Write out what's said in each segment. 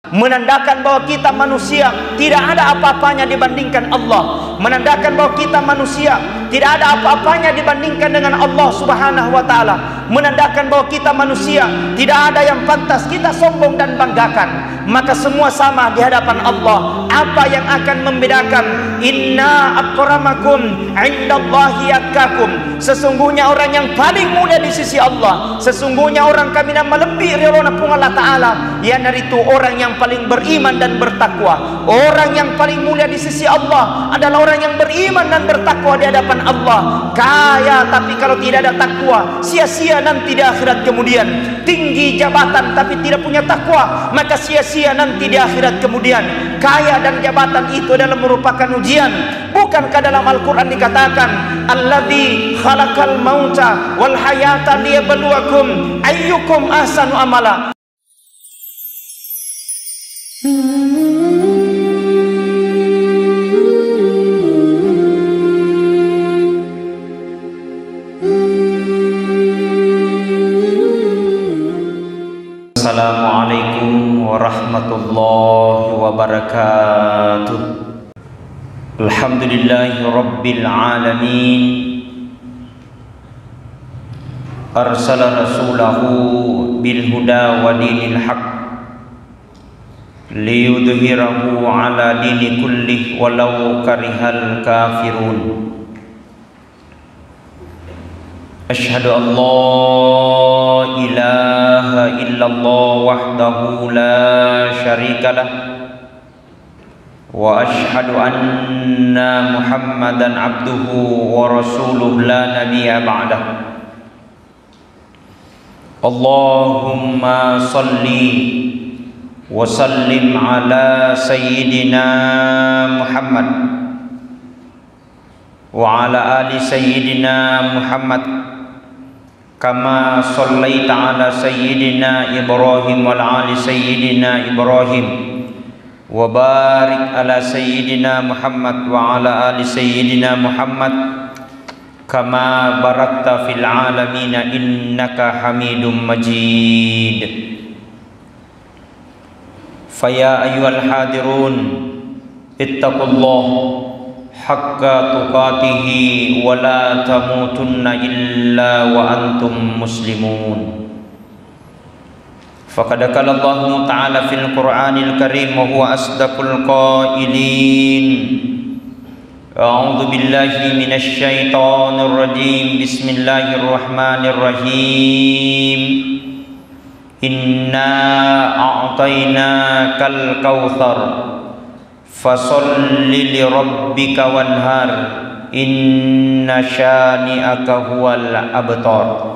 menandakan bahwa kita manusia tidak ada apa-apanya dibandingkan Allah, menandakan bahwa kita manusia tidak ada apa-apanya dibandingkan dengan Allah Subhanahu wa taala, menandakan bahwa kita manusia tidak ada yang pantas kita sombong dan banggakan. Maka semua sama di hadapan Allah. Apa yang akan membedakan? Inna akramakum indallahi atqakum. Sesungguhnya orang yang paling mulia di sisi Allah, sesungguhnya orang kami yang melebihi rilona pun Allah taala, yang itu orang yang paling beriman dan bertakwa. Orang yang paling mulia di sisi Allah adalah orang yang beriman dan bertakwa di hadapan Allah. Kaya tapi kalau tidak ada takwa, sia-sia nanti di akhirat kemudian. Tinggi jabatan tapi tidak punya takwa, maka sia-sia nanti di akhirat kemudian. Kaya dan jabatan itu adalah merupakan ujian. Bukankah dalam Al-Quran dikatakan, alladzi khalaqal mauta wal hayata liyabluwakum ayyukum ahsanu amala. Assalamualaikum warahmatullahi wabarakatuh. Alhamdulillahi rabbil alamin. Arsala rasulahu bil huda wa dinil haq liyudhhirahu ala dini kullih walau karihal kafirun. Asyhadu an la ilaha illallah wahdahu la syarikalah wa asyhadu anna Muhammadan abduhu wa rasuluh la nabiyya ba'dah. Allahumma salli wa sallim ala sayyidina Muhammad wa ala ali sayyidina Muhammad kama sallaita ala sayyidina Ibrahim wa ala ali sayyidina Ibrahim wa barik ala sayyidina Muhammad wa ala ali sayyidina Muhammad kama barakta fil alamin innaka Hamidum Majid. Faya ayyuhal hadirun ittaqullah haqqa tuqatihi wa la tamutunna illa wa antum muslimun. Faqad qala Allah ta'ala fil Qur'anil Karim wa huwa asdaqul qailin. A'udzu billahi minasy syaithanir rajim. Bismillahirrahmanirrahim. Inna a'tainakal kautsar fasolli li rabbika wanhar inna syani'aka huwal abtar.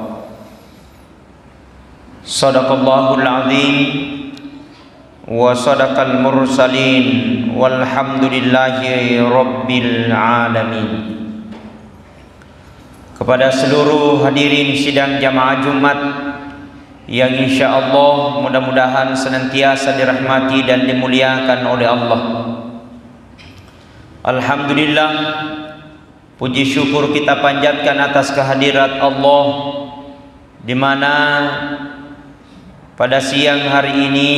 Sadaqallahul azim wa sadaqal mursalin walhamdulillahi rabbil alamin. Kepada seluruh hadirin sidang jamaah Jumat yang insyaallah mudah-mudahan senantiasa dirahmati dan dimuliakan oleh Allah. Alhamdulillah, puji syukur kita panjatkan atas kehadirat Allah, di mana pada siang hari ini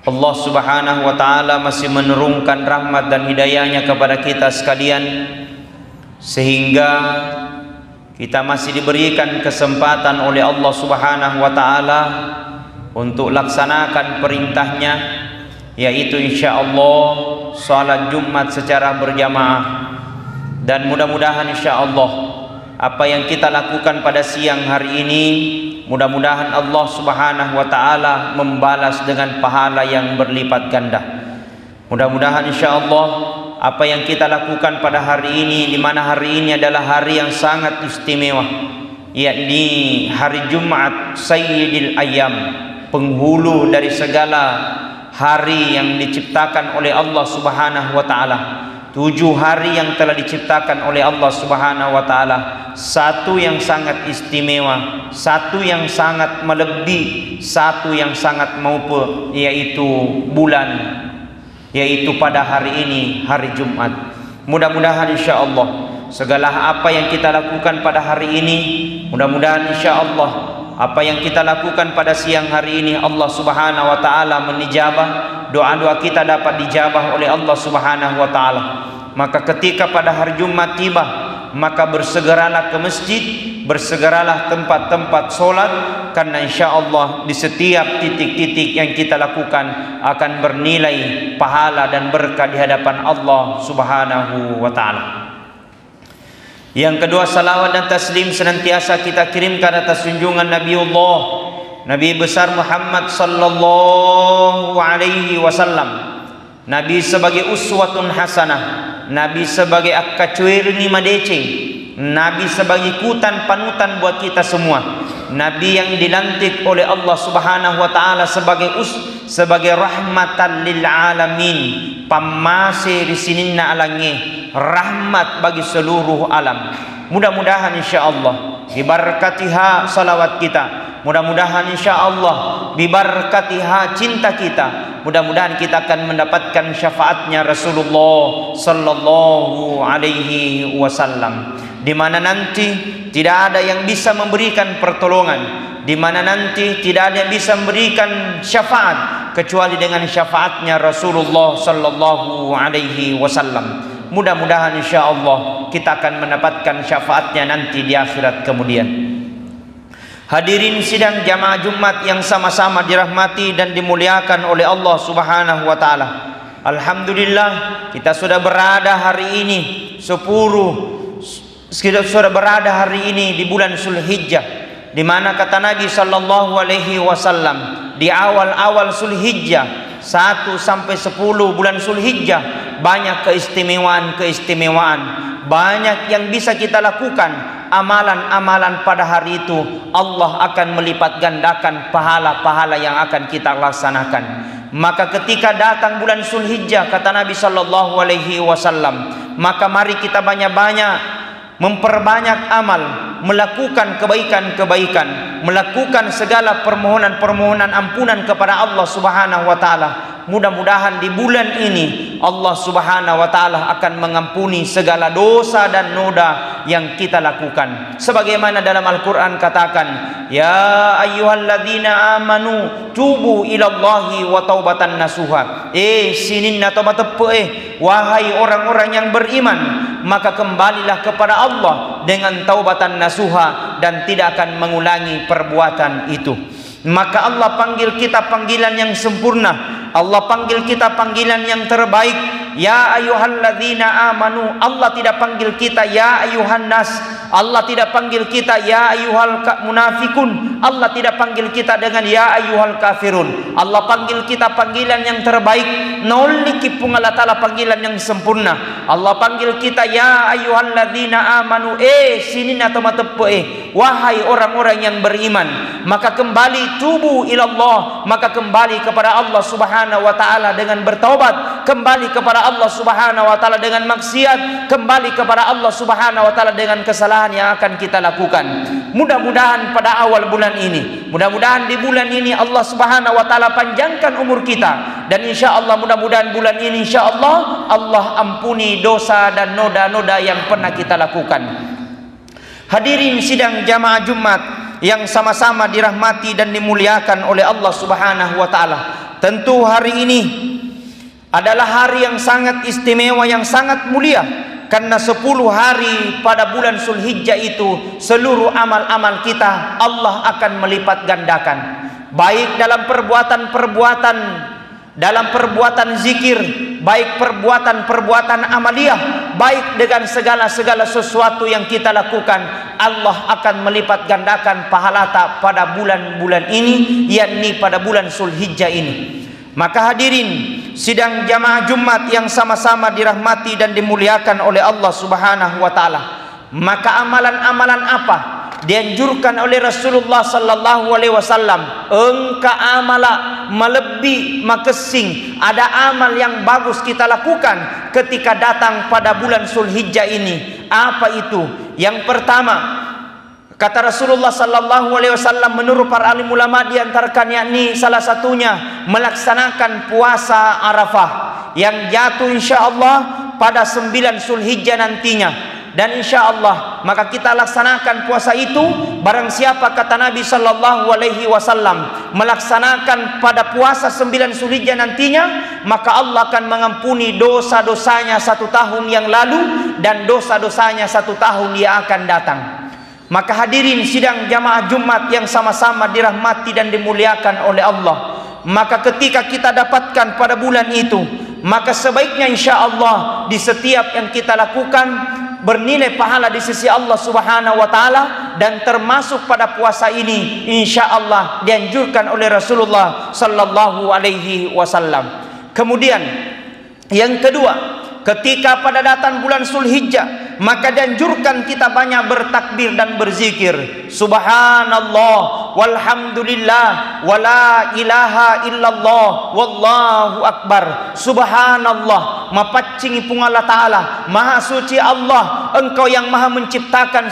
Allah Subhanahu wa taala masih menurunkan rahmat dan hidayahnya kepada kita sekalian, sehingga kita masih diberikan kesempatan oleh Allah Subhanahu wa taala untuk laksanakan perintahnya, yaitu insyaallah salat Jumat secara berjamaah. Dan mudah-mudahan insyaallah apa yang kita lakukan pada siang hari ini, mudah-mudahan Allah Subhanahu wa taala membalas dengan pahala yang berlipat ganda. Mudah-mudahan insyaallah apa yang kita lakukan pada hari ini, di mana hari ini adalah hari yang sangat istimewa, yakni hari Jumat Sayyidil Ayyam, penghulu dari segala hari yang diciptakan oleh Allah Subhanahu wa taala. 7 hari yang telah diciptakan oleh Allah Subhanahu wa taala, satu yang sangat istimewa, satu yang sangat melebihi, satu yang sangat maupun, yaitu bulan, yaitu pada hari ini, hari Jumat. Mudah-mudahan insyaallah segala apa yang kita lakukan pada hari ini, mudah-mudahan insyaallah apa yang kita lakukan pada siang hari ini Allah Subhanahu wa taala menijabah, doa-doa kita dapat dijabah oleh Allah Subhanahu wa taala. Maka ketika pada hari Jumat tiba, maka bersegeralah ke masjid, bersegeralah tempat-tempat solat, karena insyaallah di setiap titik-titik yang kita lakukan akan bernilai pahala dan berkah di hadapan Allah Subhanahu wa taala. Yang kedua, salawat dan taslim senantiasa kita kirimkan atas junjungan Nabiullah, Nabi besar Muhammad sallallahu alaihi wasallam. Nabi sebagai uswatun hasanah, Nabi sebagai akkacuirni madece, Nabi sebagai ikutan panutan buat kita semua. Nabi yang dilantik oleh Allah Subhanahu wa taala sebagai rahmatan lil alamin, pamase risininna alange, rahmat bagi seluruh alam. Mudah-mudahan insyaallah bibarakatiha salawat kita, mudah-mudahan insyaallah bibarakatiha cinta kita, mudah-mudahan kita akan mendapatkan syafaatnya Rasulullah sallallahu alaihi wasallam, di mana nanti tidak ada yang bisa memberikan pertolongan, di mana nanti tidak ada yang bisa memberikan syafaat kecuali dengan syafaatnya Rasulullah sallallahu alaihi wasallam. Mudah-mudahan insyaallah kita akan mendapatkan syafaatnya nanti di akhirat kemudian. Hadirin sidang jamaah Jumat yang sama-sama dirahmati dan dimuliakan oleh Allah Subhanahu wa taala. Alhamdulillah kita sudah berada hari ini sudah berada hari ini di bulan Zulhijjah, di mana kata Nabi sallallahu alaihi wasallam di awal-awal Zulhijjah 1 sampai 10 bulan Zulhijjah banyak keistimewaan, banyak yang bisa kita lakukan, amalan-amalan pada hari itu Allah akan melipat gandakan pahala-pahala yang akan kita laksanakan. Maka ketika datang bulan Zulhijjah kata Nabi sallallahu alaihi wasallam, maka mari kita banyak-banyak memperbanyak amal, melakukan kebaikan-kebaikan, melakukan segala permohonan-permohonan ampunan kepada Allah Subhanahu wa taala. Mudah-mudahan di bulan ini Allah Subhanahu wa taala akan mengampuni segala dosa dan noda yang kita lakukan. Sebagaimana dalam Al-Qur'an katakan, ya ayyuhalladzina amanu tubu ilallahi wa taubatan nasuha. Sininna tobat wahai orang-orang yang beriman, maka kembalilah kepada Allah dengan taubatan nasuha dan tidak akan mengulangi perbuatan itu. Maka Allah panggil kita panggilan yang sempurna, Allah panggil kita panggilan yang terbaik. Ya ayyuhalladzina amanu, Allah tidak panggil kita ya ayyuhan nas, Allah tidak panggil kita ya ayyuhal munafikun, Allah tidak panggil kita dengan ya ayyuhal kafirun. Allah panggil kita panggilan yang terbaik, noliki pungalah ta'ala panggilan yang sempurna. Allah panggil kita ya ayyuhalladzina amanu, sinina tomatepe, wahai orang-orang yang beriman, maka kembali tubu ilallah, maka kembali kepada Allah Subhanahu wa taala dengan bertaubat, kembali kepada Allah Subhanahu wa taala dengan maksiat, kembali kepada Allah Subhanahu wa taala dengan kesalahan yang akan kita lakukan. Mudah-mudahan pada awal bulan ini, mudah-mudahan di bulan ini Allah Subhanahu wa taala panjangkan umur kita, dan insyaallah mudah-mudahan bulan ini insyaallah Allah ampuni dosa dan noda-noda yang pernah kita lakukan. Hadirin sidang jamaah Jumat yang sama-sama dirahmati dan dimuliakan oleh Allah Subhanahu wa taala. Tentu hari ini adalah hari yang sangat istimewa, yang sangat mulia, karena 10 hari pada bulan Zulhijjah itu seluruh amal-amal kita Allah akan melipat gandakan, baik dalam perbuatan-perbuatan, dalam perbuatan zikir, baik perbuatan-perbuatan amaliyah, baik dengan segala sesuatu yang kita lakukan, Allah akan melipat gandakan pahala pada bulan-bulan ini, yakni pada bulan Zulhijjah ini. Maka hadirin sidang jamaah Jumat yang sama-sama dirahmati dan dimuliakan oleh Allah Subhanahu wa taala, maka amalan-amalan apa dianjurkan oleh Rasulullah sallallahu alaihi wasallam? Engka amala melebi makesing, ada amal yang bagus kita lakukan ketika datang pada bulan Zulhijjah ini. Apa itu? Yang pertama, kata Rasulullah sallallahu alaihi wasallam menurut para alim ulama, diantarkan yakni salah satunya melaksanakan puasa Arafah yang jatuh insyaallah pada 9 Zulhijjah nantinya. dan insya Allah maka kita laksanakan puasa itu. Barang siapa, kata Nabi sallallahu alaihi wasallam, melaksanakan pada puasa 9 Zulhijjah nantinya, maka Allah akan mengampuni dosa-dosanya 1 tahun yang lalu dan dosa-dosanya 1 tahun yang akan datang. Maka hadirin sidang jamaah Jumat yang sama-sama dirahmati dan dimuliakan oleh Allah, maka ketika kita dapatkan pada bulan itu, maka sebaiknya insya Allah di setiap yang kita lakukan bernilai pahala di sisi Allah Subhanahu wa taala, dan termasuk pada puasa ini insya Allah dianjurkan oleh Rasulullah sallallahu alaihi wasallam. Kemudian yang kedua, ketika pada datang bulan Zulhijjah, maka dianjurkan kita banyak bertakbir dan berzikir. Subhanallah walhamdulillah wala ilaha illallah wallahu akbar. Subhanallah, mapaccingi pung Allah Ta'ala, maha suci Allah, engkau yang maha menciptakan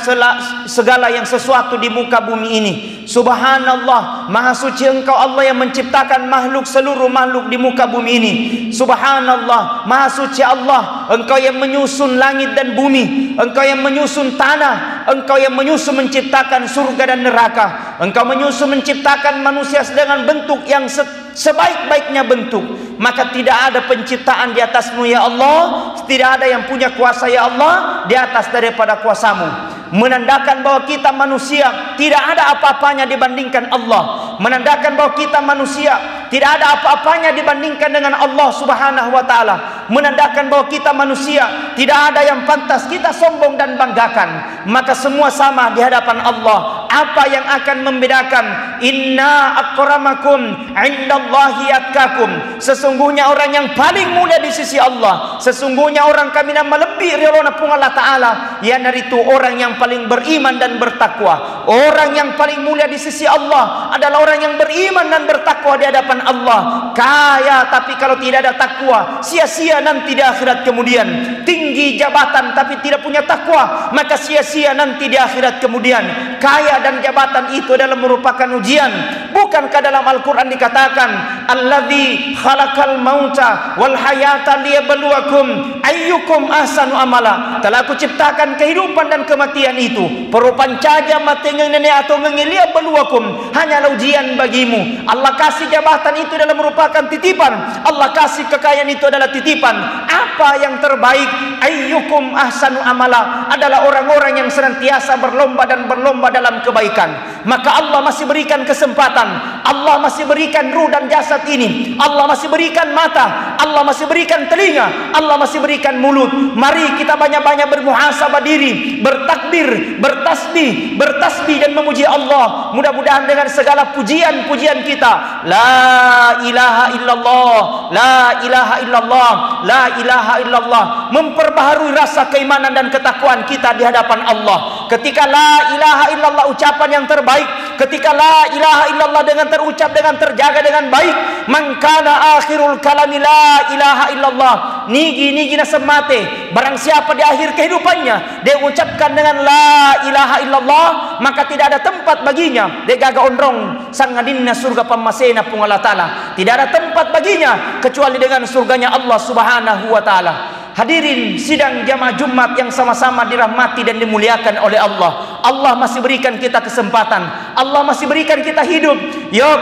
segala yang sesuatu di muka bumi ini. Subhanallah, maha suci engkau Allah yang menciptakan seluruh makhluk di muka bumi ini. Subhanallah, maha suci Allah, engkau yang menyusun langit dan bumi, engkau yang menyusun tanah, engkau yang menyusun menciptakan surga dan neraka, engkau menyusun menciptakan manusia dengan bentuk yang sebaik-baiknya bentuk. Maka tidak ada penciptaan di atasmu ya Allah, tidak ada yang punya kuasa ya Allah di atas daripada kuasamu. Menandakan bahwa kita manusia tidak ada apa-apanya dibandingkan Allah, menandakan bahwa kita manusia tidak ada apa-apanya dibandingkan dengan Allah Subhanahu wa taala, menandakan bahwa kita manusia tidak ada yang pantas kita sombong dan banggakan. Maka semua sama di hadapan Allah. Apa yang akan membedakan? Inna akramakum indallahi atqakum. Sesungguhnya orang yang paling mulia di sisi Allah, sesungguhnya orang kami nama lebih rilona pun Allah Ta'ala, ya itu orang yang paling beriman dan bertakwa. Orang yang paling mulia di sisi Allah adalah orang yang beriman dan bertakwa di hadapan Allah. Kaya tapi kalau tidak ada takwa, sia-sia nanti di akhirat kemudian. Tinggi jabatan tapi tidak punya takwa, maka sia-sia nanti di akhirat kemudian. Kaya dan jabatan itu adalah merupakan ujian. Bukankah dalam Al-Quran dikatakan, Alladzi khalaqal mauta wal hayata liyabluwakum ayyukum ahsanu amala. Telah aku ciptakan kehidupan dan kematian itu perupan caja mati nenek atau ngelia beluakum, hanyalah ujian bagimu. Allah kasih jabatan itu adalah merupakan titipan, Allah kasih kekayaan itu adalah titipan. Apa yang terbaik? Ayyukum ahsanu amala, adalah orang-orang yang senantiasa berlomba dan berlomba dalam kebaikan. Maka Allah masih berikan kesempatan, Allah masih berikan ruh dan jasad ini, Allah masih berikan mata, Allah masih berikan telinga, Allah masih berikan mulut. Mari kita banyak-banyak bermuhasabah diri, bertakbir, bertasbih dan memuji Allah. Mudah-mudahan dengan segala pujian-pujian kita, la ilaha illallah, la ilaha illallah, la ilaha illallah, memperbaharui rasa keimanan dan ketakwaan kita di hadapan Allah. Ketika la ilaha illallah ucapan yang terbaik, ketika la ilaha illallah dengan terucap, dengan terjaga dengan baik, man kana akhirul kalami la ilaha illallah, nigi nasemate, barang siapa di akhir kehidupannya dia ucapkan dengan la ilaha illallah, maka tidak ada tempat baginya dia gaga ondrong sangadinna surga pamasena pung Allah Ta'ala. Tidak ada tempat baginya kecuali dengan surganya Allah Subhanahu wa Ta'ala. Hadirin sidang jamaah Jumat yang sama-sama dirahmati dan dimuliakan oleh Allah. Allah masih berikan kita kesempatan, Allah masih berikan kita hidup. Yuk,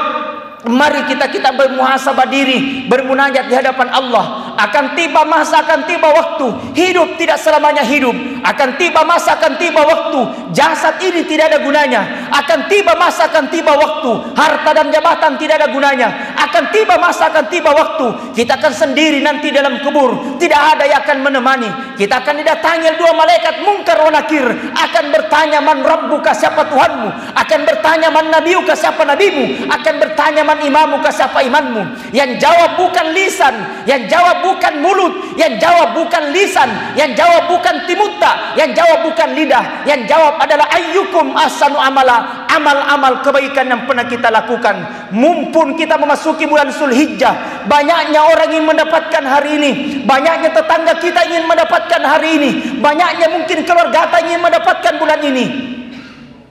mari kita bermuhasabah diri, bermunajat di hadapan Allah. Akan tiba masa, akan tiba waktu, hidup tidak selamanya hidup. Akan tiba masa, akan tiba waktu, jasad ini tidak ada gunanya. Akan tiba masa, akan tiba waktu, harta dan jabatan tidak ada gunanya. Akan tiba masa, akan tiba waktu, kita akan sendiri nanti dalam kubur, tidak ada yang akan menemani. Kita akan didatangi dua malaikat Munkar wa Nakir, akan bertanya man rabbuka, siapa Tuhanmu, akan bertanya man nabiyuka, siapa nabimu, akan bertanya man imamuka, siapa imanmu. Yang jawab bukan lisan, yang jawab bukan mulut, yang jawab bukan lisan, yang jawab bukan timuta, yang jawab bukan lidah, yang jawab adalah ayyukum ahsanu amala, amal-amal kebaikan yang pernah kita lakukan. Mumpun kita memasuki bulan Zulhijjah, banyaknya orang ingin mendapatkan hari ini, banyaknya tetangga kita ingin mendapatkan hari ini, banyaknya mungkin keluarga kita ingin mendapatkan bulan ini,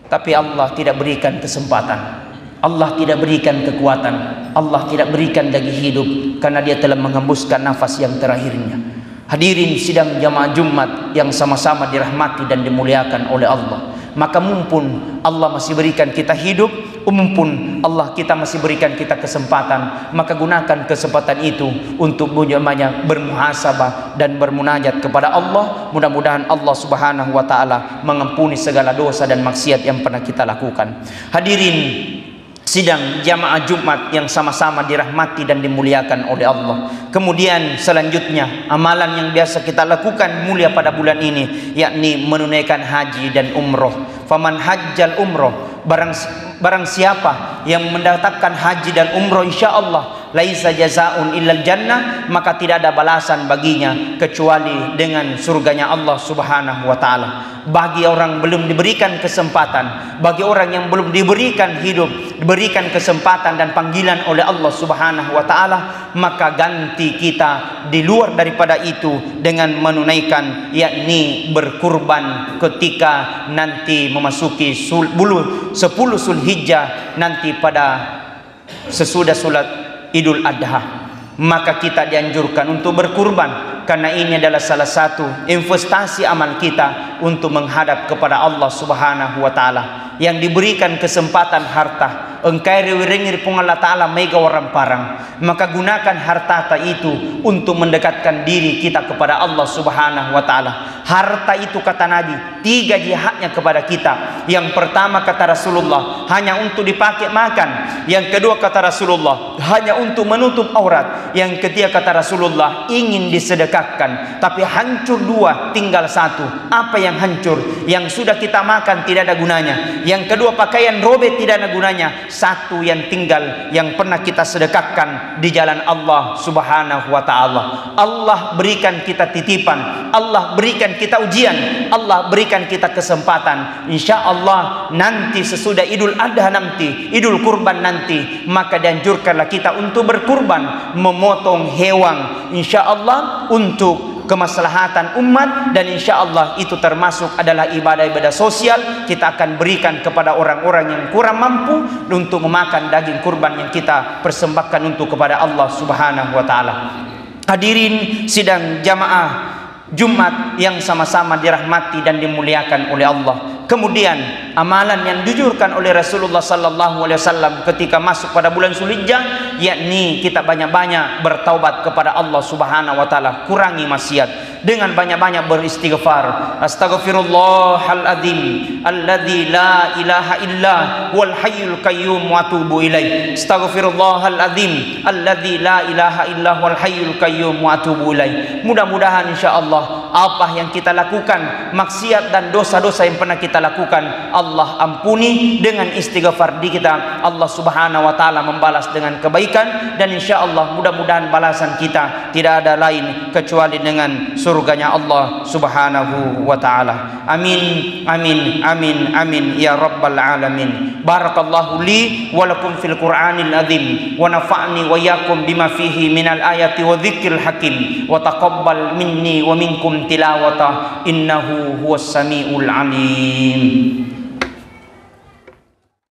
tapi Allah tidak berikan kesempatan, Allah tidak berikan kekuatan, Allah tidak berikan lagi hidup, karena dia telah menghembuskan nafas yang terakhirnya. Hadirin sidang jamaah Jumat yang sama-sama dirahmati dan dimuliakan oleh Allah. Maka mumpun Allah masih berikan kita hidup, mumpun Allah kita masih berikan kita kesempatan, maka gunakan kesempatan itu untuk banyak bermuhasabah dan bermunajat kepada Allah. Mudah-mudahan Allah Subhanahu wa taala mengampuni segala dosa dan maksiat yang pernah kita lakukan. Hadirin sidang jamaah Jumat yang sama-sama dirahmati dan dimuliakan oleh Allah. Kemudian selanjutnya amalan yang biasa kita lakukan mulia pada bulan ini, yakni menunaikan haji dan umroh. Faman hajjal umroh, barang siapa yang mendatangkan haji dan umroh, insyaallah laisa jazaun illal jannah, maka tidak ada balasan baginya kecuali dengan surganya Allah Subhanahu wa taala. Bagi orang belum diberikan kesempatan, bagi orang yang belum diberikan hidup, diberikan kesempatan dan panggilan oleh Allah Subhanahu wa taala, maka ganti kita di luar daripada itu dengan menunaikan, yakni berkurban ketika nanti memasuki 10 Zulhijjah, nanti pada sesudah salat Idul Adha. Maka kita dianjurkan untuk berkurban, karena ini adalah salah satu investasi amal kita untuk menghadap kepada Allah Subhanahu wa taala. Yang diberikan kesempatan harta, engkai rewirengir pun Allah taala mega orang parang, maka gunakan harta itu untuk mendekatkan diri kita kepada Allah Subhanahu wa taala. Harta itu kata Nabi 3 jihadnya kepada kita. Yang pertama kata Rasulullah hanya untuk dipakai makan, yang kedua kata Rasulullah hanya untuk menutup aurat, yang ketiga kata Rasulullah ingin disedekahkan. Tapi hancur 2, tinggal 1. Apa yang hancur? Yang sudah kita makan tidak ada gunanya. Yang kedua pakaian robek tidak ada gunanya. 1 yang tinggal yang pernah kita sedekahkan di jalan Allah Subhanahu wa taala. Allah berikan kita titipan, Allah berikan kita ujian, Allah berikan kita kesempatan. Insyaallah nanti sesudah Idul Adha nanti, Idul Kurban nanti, maka dianjurkanlah kita untuk berkurban, memotong hewan, insyaallah untuk kemaslahatan umat, dan insyaallah itu termasuk adalah ibadah-ibadah sosial. Kita akan berikan kepada orang-orang yang kurang mampu untuk memakan daging kurban yang kita persembahkan untuk kepada Allah Subhanahu wa taala. Hadirin sidang jamaah Jumat yang sama-sama dirahmati dan dimuliakan oleh Allah. Kemudian amalan yang dijurkan oleh Rasulullah sallallahu alaihi wasallam ketika masuk pada bulan Zulhijjah, yakni kita banyak-banyak bertaubat kepada Allah Subhanahu wa taala, kurangi maksiat dengan banyak-banyak beristighfar. Astaghfirullahal azim alladzi la ilaha illa wal hayyul qayyum wa atubu ilaih. Astaghfirullahal azim alladzi la ilaha illa wal hayyul qayyum wa atubu ilaih. Mudah-mudahan insyaallah apa yang kita lakukan, maksiat dan dosa-dosa yang pernah kita lakukan, Allah ampuni dengan istighfar di kita. Allah Subhanahu wa taala membalas dengan kebaikan, dan insyaallah mudah-mudahan balasan kita tidak ada lain kecuali dengan surganya Allah Subhanahu wa taala. Amin amin amin amin ya rabbal alamin. Barakallahu li wa lakum fil Qur'anil azim wa nafa'ni wa iyyakum bima fihi minal ayati wa dzikril hakim wa taqabbal minni wa minkum tilawata innahu huwas samiul alim.